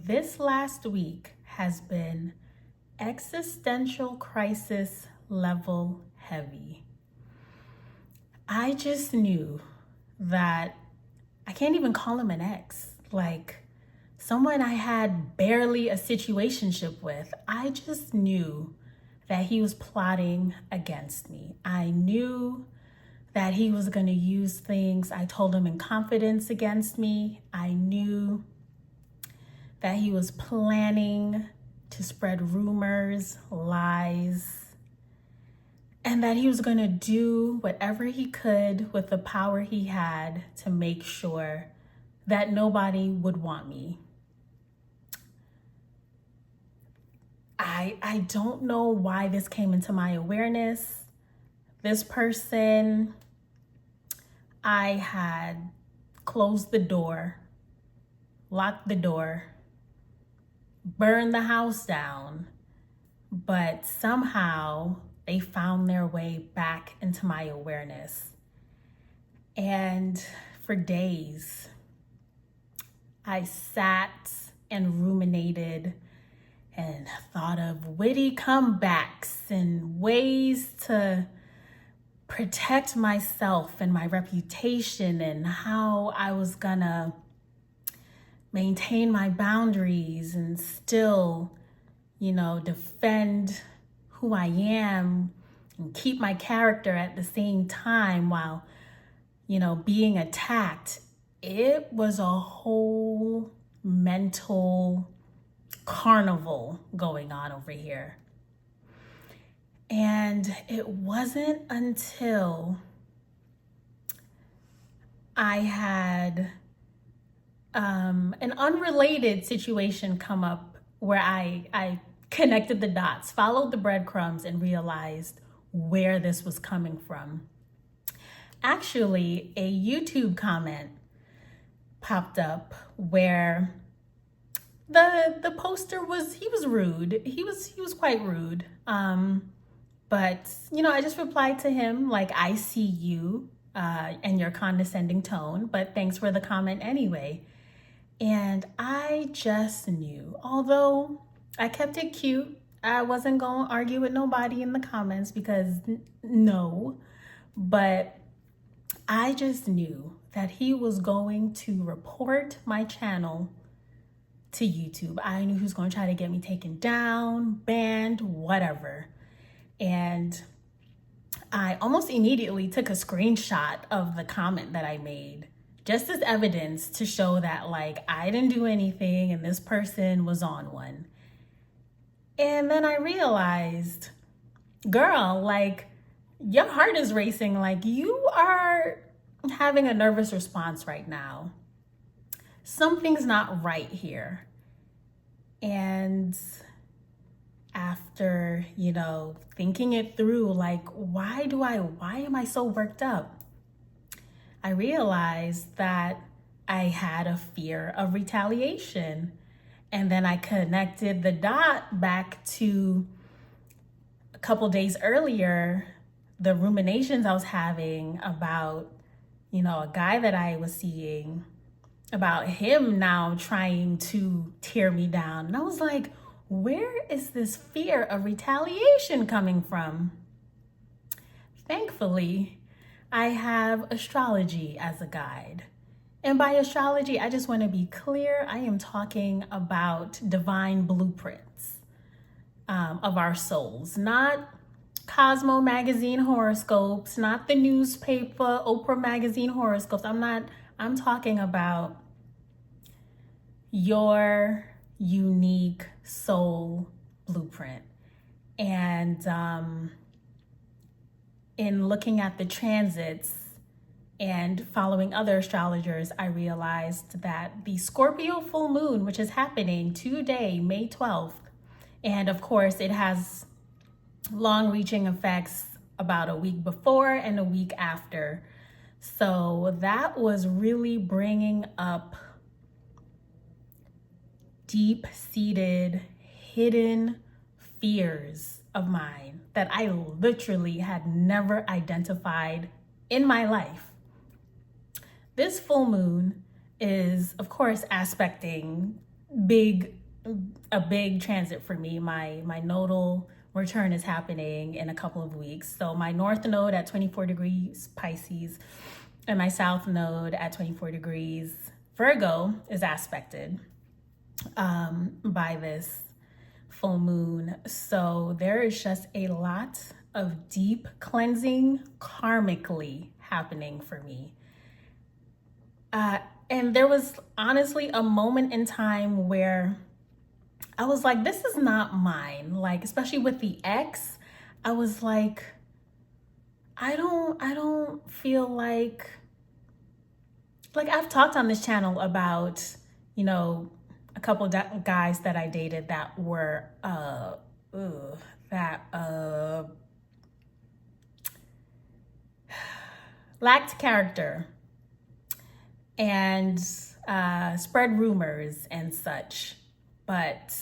this last week has been existential crisis level heavy. I just knew that I can't even call him an ex, like someone I had barely a situationship with. I just knew that he was plotting against me. I knew that he was going to use things I told him in confidence against me. I knew that he was planning to spread rumors, lies, and that he was going to do whatever he could with the power he had to make sure that nobody would want me. I don't know why this came into my awareness. This person, I had closed the door, locked the door, burned the house down, but somehow they found their way back into my awareness. And for days, I sat and ruminated and thought of witty comebacks and ways to protect myself and my reputation and how I was gonna maintain my boundaries and still, defend who I am and keep my character at the same time while, being attacked. It was a whole mental carnival going on over here. And it wasn't until I had an unrelated situation come up where I connected the dots, followed the breadcrumbs, and realized where this was coming from. Actually, a YouTube comment popped up where the poster was rude. He was quite rude. But I just replied to him like, I see you and your condescending tone, but thanks for the comment anyway. And I just knew, although I kept it cute, I wasn't going to argue with nobody in the comments because no, but I just knew that he was going to report my channel to YouTube. I knew he was going to try to get me taken down, banned, whatever. And I almost immediately took a screenshot of the comment that I made, just as evidence to show that I didn't do anything and this person was on one. And then I realized, girl, your heart is racing. You are having a nervous response right now. Something's not right here. And after, thinking it through, why am I so worked up? I realized that I had a fear of retaliation. And then I connected the dot back to a couple days earlier, the ruminations I was having about, a guy that I was seeing, about him now trying to tear me down. And I was like, where is this fear of retaliation coming from? Thankfully, I have astrology as a guide. And by astrology, I just want to be clear, I am talking about divine blueprints of our souls, not Cosmo magazine horoscopes, not the newspaper, Oprah magazine horoscopes. I'm talking about your unique soul blueprint. And in looking at the transits and following other astrologers, I realized that the Scorpio full moon, which is happening today, May 12th, and of course it has long-reaching effects about a week before and a week after. So that was really bringing up deep-seated, hidden fears of mine that I literally had never identified in my life. This full moon is, of course, aspecting big a big transit for me. My nodal return is happening in a couple of weeks. So my north node at 24 degrees Pisces and my south node at 24 degrees Virgo is aspected by this full moon. So there is just a lot of deep cleansing karmically happening for me. And there was honestly a moment in time where I was like, this is not mine. Like, especially with the ex, I was like, I don't feel like I've talked on this channel about, a couple of guys that I dated that were, lacked character and spread rumors and such. But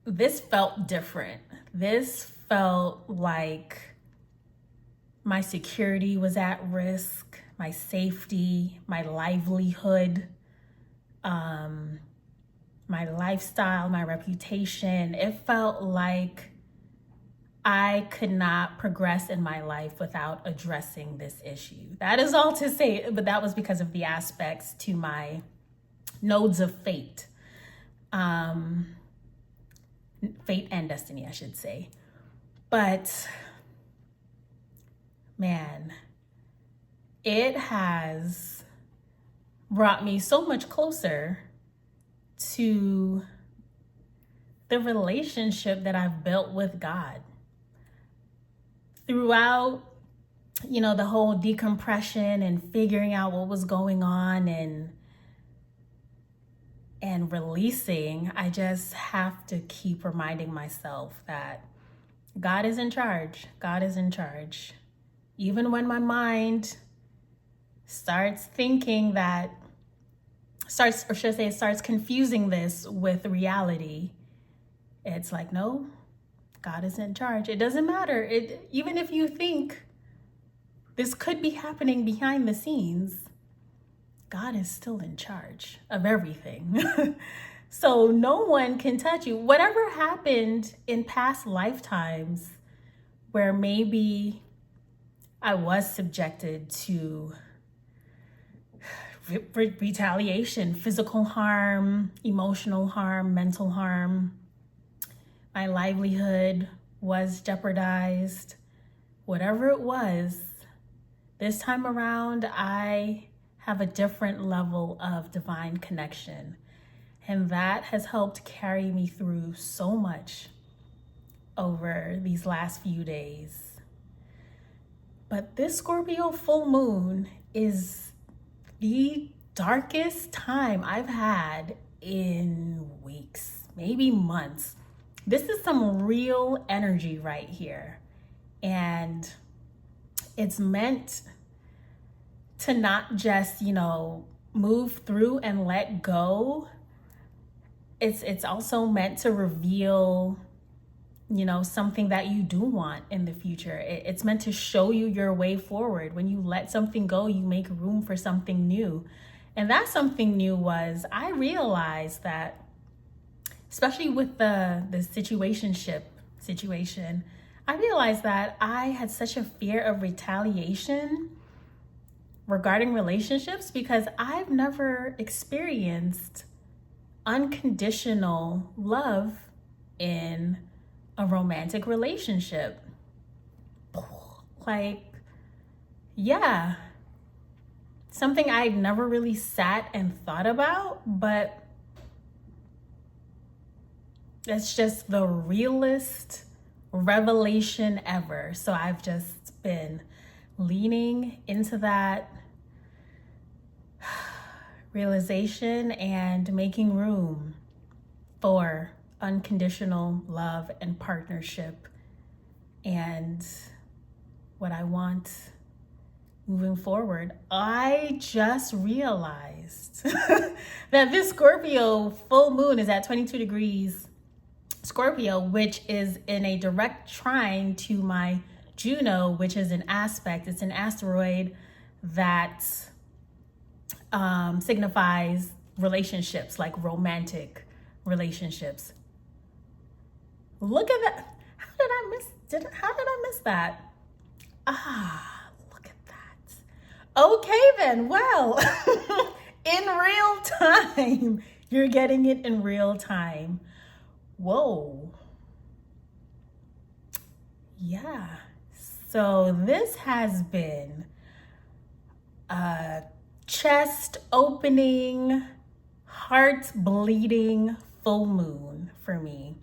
this felt different. This felt like my security was at risk, my safety, my livelihood, my lifestyle, my reputation. It felt like I could not progress in my life without addressing this issue. That is all to say, but that was because of the aspects to my nodes of fate. Fate and destiny, I should say. But man, it has brought me so much closer to the relationship that I've built with God. Throughout, the whole decompression and figuring out what was going on and releasing, I just have to keep reminding myself that God is in charge. God is in charge. Even when my mind starts confusing this with reality, it's like, no, God is in charge. It doesn't matter. Even if you think this could be happening behind the scenes, God is still in charge of everything. So no one can touch you. Whatever happened in past lifetimes where maybe I was subjected to retaliation, physical harm, emotional harm, mental harm, my livelihood was jeopardized, whatever it was, this time around, I have a different level of divine connection. And that has helped carry me through so much over these last few days. But this Scorpio full moon is the darkest time I've had in weeks, maybe months. This is some real energy right here. And it's meant to not just, move through and let go. It's also meant to reveal, something that you do want in the future. It's meant to show you your way forward. When you let something go, you make room for something new. And that something new was, I realized that, especially with the situationship situation, I realized that I had such a fear of retaliation regarding relationships because I've never experienced unconditional love in a romantic relationship. Something I'd never really sat and thought about, but it's just the realest revelation ever. So I've just been leaning into that realization and making room for unconditional love and partnership and what I want moving forward. I just realized that this Scorpio full moon is at 22 degrees Scorpio, which is in a direct trine to my Juno, which is an aspect. It's an asteroid that signifies relationships, like romantic relationships. Look at that. How did I miss that? Ah, look at that. Okay then, well, in real time. You're getting it in real time. Whoa. Yeah. So this has been a chest opening, heart bleeding full moon for me.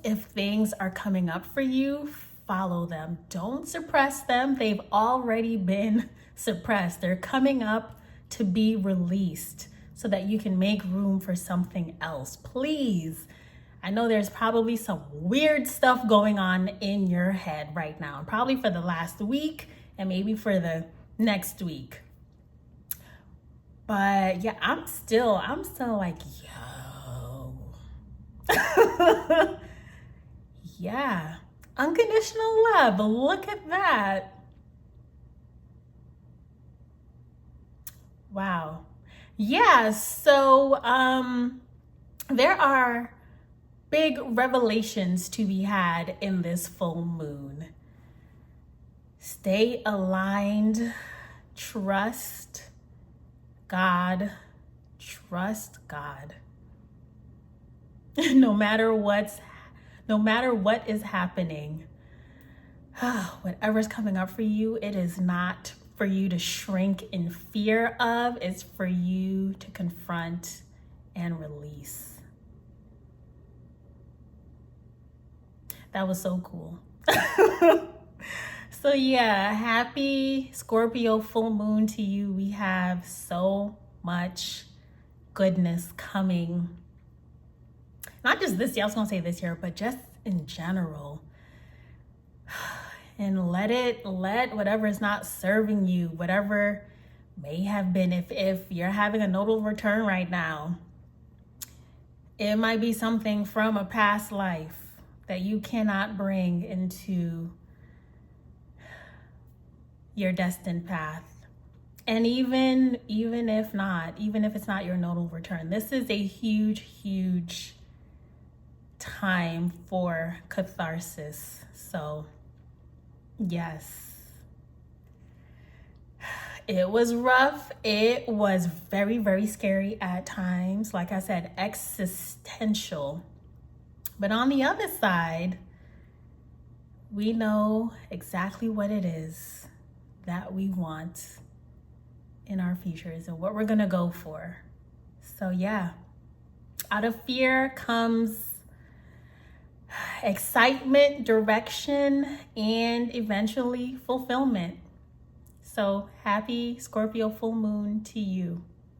If things are coming up for you, follow them. Don't suppress them. They've already been suppressed. They're coming up to be released so that you can make room for something else. Please. I know there's probably some weird stuff going on in your head right now, probably for the last week and maybe for the next week. But yeah, I'm still like, yo. Yeah. Unconditional love. Look at that. Wow. Yeah, so there are big revelations to be had in this full moon. Stay aligned, trust God, no matter what is happening, whatever's coming up for you, it is not for you to shrink in fear of, it's for you to confront and release. That was so cool. So yeah, happy Scorpio full moon to you. We have so much goodness coming. Not just this year, I was gonna say this year, but just in general. And let whatever is not serving you, whatever may have been, if you're having a nodal return right now, it might be something from a past life that you cannot bring into your destined path. And even if it's not your nodal return, this is a huge time for catharsis. So yes, it was rough. It was very scary at times. Like I said, existential. But on the other side, we know exactly what it is that we want in our futures and what we're gonna go for. So yeah, out of fear comes excitement, direction, and eventually fulfillment. So happy Scorpio full moon to you.